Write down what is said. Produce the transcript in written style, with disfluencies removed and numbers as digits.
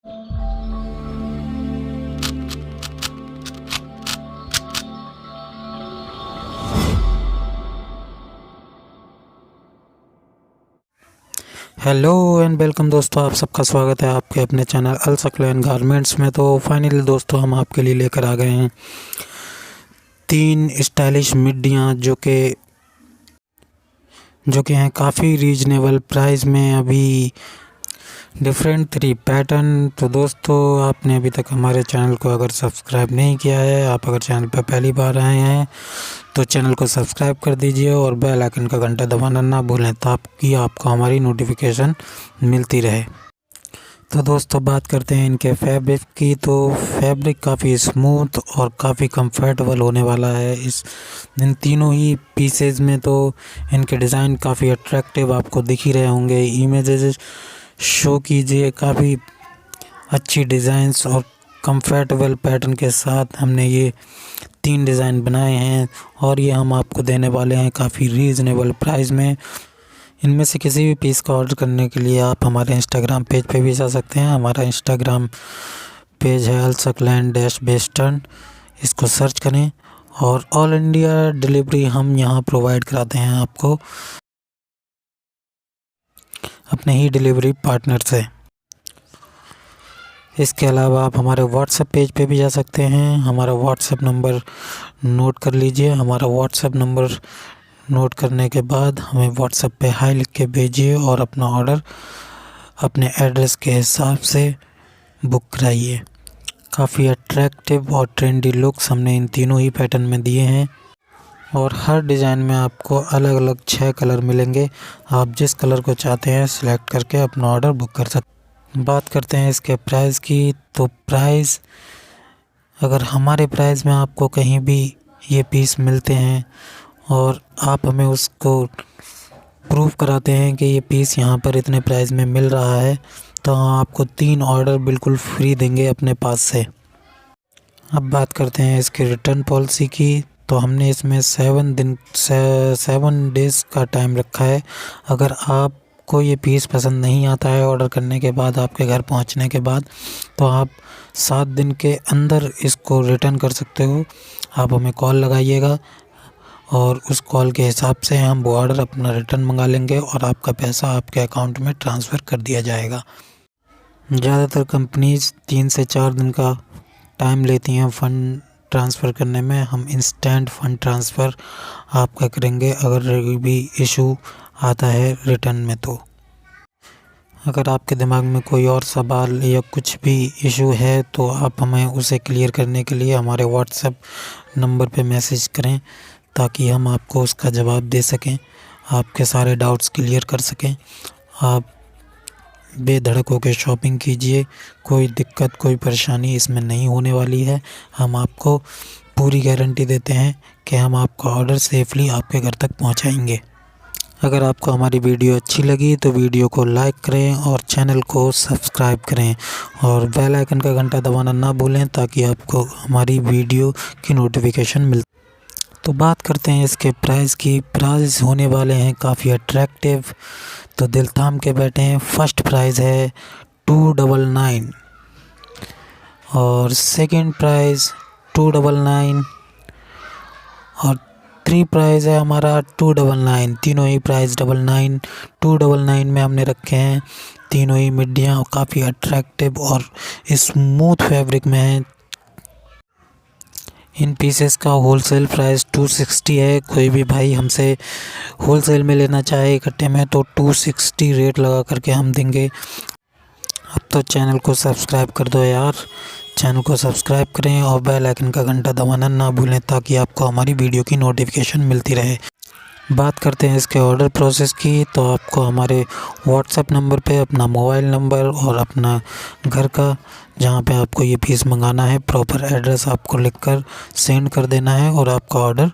Hello and welcome दोस्तों, आप सबका स्वागत है आपके अपने चैनल अल गारमेंट्स में। तो फाइनली दोस्तों हम आपके लिए लेकर आ गए हैं 3 स्टाइलिश मिडियाँ जो कि हैं काफ़ी रीजनेबल प्राइस में, अभी डिफरेंट 3 पैटर्न। तो दोस्तों आपने अभी तक हमारे चैनल को अगर सब्सक्राइब नहीं किया है, आप अगर चैनल पर पहली बार आए हैं तो चैनल को सब्सक्राइब कर दीजिए और बेल आइकन का घंटा दबाना ना भूलें ताकि आपको हमारी नोटिफिकेशन मिलती रहे। तो दोस्तों बात करते हैं इनके फैब्रिक की। तो फैब्रिक काफ़ी स्मूथ और काफ़ी कंफर्टेबल होने वाला है इन तीनों ही पीसेज में। तो इनके डिज़ाइन काफ़ी अट्रैक्टिव आपको दिख ही रहे होंगे, इमेजेस शो कीजिए। काफ़ी अच्छी डिज़ाइंस और कंफर्टेबल पैटर्न के साथ हमने ये 3 डिज़ाइन बनाए हैं और ये हम आपको देने वाले हैं काफ़ी रीज़नेबल प्राइस में। इनमें से किसी भी पीस का ऑर्डर करने के लिए आप हमारे इंस्टाग्राम पेज पे भी जा सकते हैं। हमारा इंस्टाग्राम पेज है alsaklan-western, इसको सर्च करें और ऑल इंडिया डिलीवरी हम यहाँ प्रोवाइड कराते हैं आपको अपने ही डिलीवरी पार्टनर से। इसके अलावा आप हमारे व्हाट्सएप पेज पे भी जा सकते हैं। हमारा व्हाट्सएप नंबर नोट कर लीजिए। हमारा व्हाट्सएप नंबर नोट करने के बाद हमें व्हाट्सएप पे हाई लिख के भेजिए और अपना ऑर्डर अपने एड्रेस के हिसाब से बुक कराइए। काफ़ी अट्रैक्टिव और ट्रेंडी लुक्स हमने इन तीनों ही पैटर्न में दिए हैं और हर डिज़ाइन में आपको अलग अलग 6 कलर मिलेंगे। आप जिस कलर को चाहते हैं सिलेक्ट करके अपना ऑर्डर बुक कर सकते हैं। बात करते हैं इसके प्राइस की। तो प्राइस, अगर हमारे प्राइस में आपको कहीं भी ये पीस मिलते हैं और आप हमें उसको प्रूफ कराते हैं कि ये पीस यहाँ पर इतने प्राइस में मिल रहा है, तो हम आपको 3 ऑर्डर बिल्कुल फ्री देंगे अपने पास से। अब बात करते हैं इसकी रिटर्न पॉलिसी की। तो हमने इसमें 7 डेज़ का टाइम रखा है। अगर आपको ये पीस पसंद नहीं आता है ऑर्डर करने के बाद, आपके घर पहुंचने के बाद, तो आप 7 दिन के अंदर इसको रिटर्न कर सकते हो। आप हमें कॉल लगाइएगा और उस कॉल के हिसाब से हम वो ऑर्डर अपना रिटर्न मंगा लेंगे और आपका पैसा आपके अकाउंट में ट्रांसफ़र कर दिया जाएगा। ज़्यादातर कंपनीज़ 3 से 4 दिन का टाइम लेती हैं फ़ंड ट्रांसफ़र करने में। हम इंस्टेंट फ़ंड ट्रांसफ़र आपका करेंगे अगर भी इशू आता है रिटर्न में। तो अगर आपके दिमाग में कोई और सवाल या कुछ भी इशू है तो आप हमें उसे क्लियर करने के लिए हमारे व्हाट्सएप नंबर पे मैसेज करें ताकि हम आपको उसका जवाब दे सकें, आपके सारे डाउट्स क्लियर कर सकें। आप बेधड़क होकर शॉपिंग कीजिए, कोई दिक्कत कोई परेशानी इसमें नहीं होने वाली है। हम आपको पूरी गारंटी देते हैं कि हम आपका ऑर्डर सेफली आपके घर तक पहुंचाएंगे। अगर आपको हमारी वीडियो अच्छी लगी तो वीडियो को लाइक करें और चैनल को सब्सक्राइब करें और बेल आइकन का घंटा दबाना ना भूलें ताकि आपको हमारी वीडियो की नोटिफिकेशन मिल। तो बात करते हैं इसके प्राइस की। प्राइस होने वाले हैं काफ़ी अट्रैक्टिव, तो दिल थाम के बैठे हैं। फर्स्ट प्राइस है 299 और सेकंड प्राइस 299 और 3 प्राइस है हमारा 299। तीनों ही प्राइस 299 में हमने रखे हैं। तीनों ही मिडियाँ काफ़ी अट्रैक्टिव और स्मूथ फैब्रिक में हैं। इन पीसेस का होलसेल प्राइस 260 है। कोई भी भाई हमसे होलसेल में लेना चाहे इकट्ठे में तो 260 रेट लगा करके हम देंगे। अब तो चैनल को सब्सक्राइब कर दो यार, चैनल को सब्सक्राइब करें और बेल आइकन का घंटा दबाना ना भूलें ताकि आपको हमारी वीडियो की नोटिफिकेशन मिलती रहे। बात करते हैं इसके ऑर्डर प्रोसेस की। तो आपको हमारे व्हाट्सएप नंबर पे अपना मोबाइल नंबर और अपना घर का, जहाँ पे आपको ये पीस मंगाना है, प्रॉपर एड्रेस आपको लिखकर सेंड कर देना है और आपका ऑर्डर